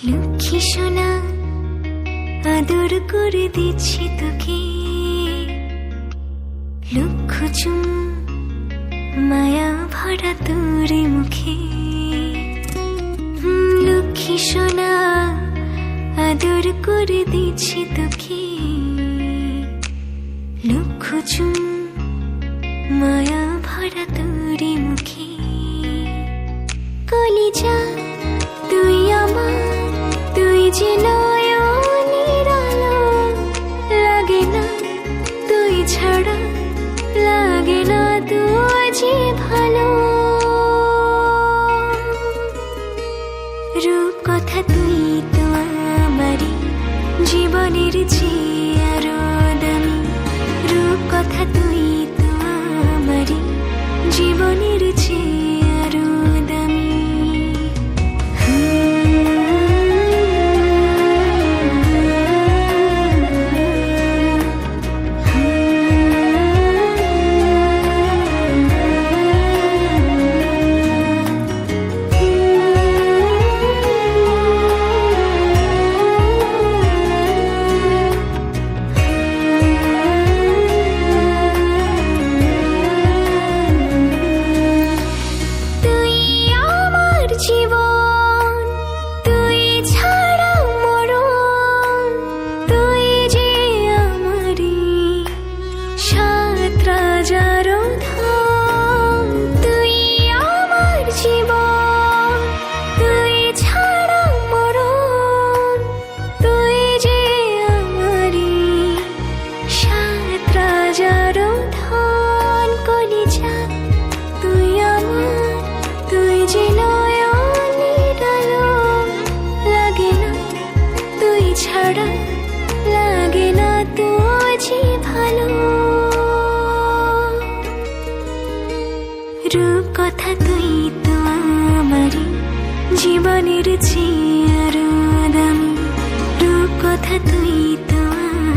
লক্ষ্মী সোনা আদর করে দিচ্ছি তোকে, লক্ষ চুম মায়া ভরা তোর মুখে। লক্ষ্মী সোনা আদর করে দিচ্ছি তোকে, লক্ষ চুম মায়া ভরা তোর মুখে। কলিজা তুই আমার, তুই যে নয়নের আলো, লাগে না তুই ছাড়া, লাগে না তুই যে ভালো। রূপ কথা তুই তো আমারই জীবনের চেয়ে আরো দামি, রূপ কথা তুই তো আমারই জীবনের চেয়ে আরো দামি। রূপ কথা তুই তো আমারই জীবনের চেয়ে আরো দামি, রূপ কথা তুই তো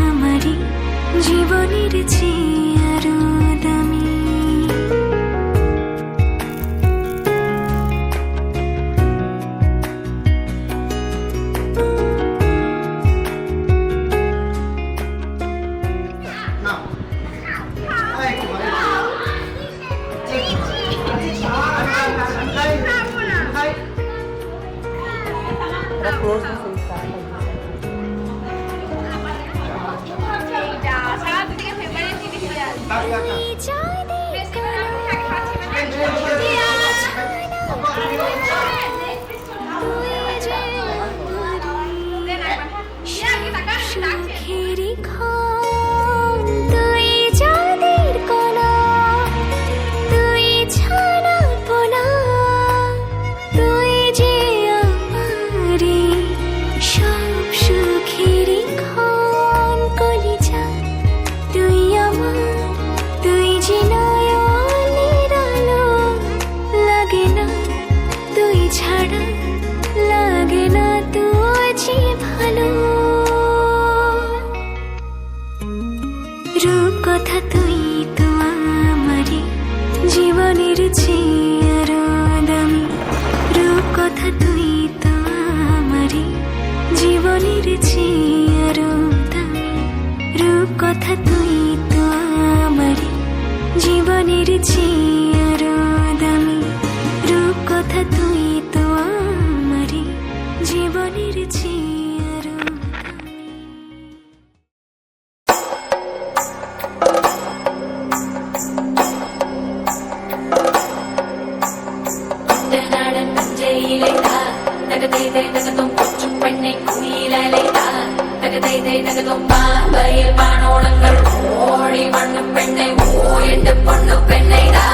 আমারই জীবনের চেয়ে আরো দামি। রূপ কথা তুই তো আমারই জীবনের চেয়ে আরো দামি, রূপ কথা তুই তো আমারই জীবনের চেয়ে আরো দামি, রূপ কথা তুই তো আমারই জীবনের চেয়ে আরো দামি, রূপ কথা তুই তো আমারই জীবনের চেয়ে আরো പാണോളങ്ങൾ ഓടി മണ്ണു പെണ്ണെ ഓ എന്റെ പൊണ്ണു പെണ്ണൈതാ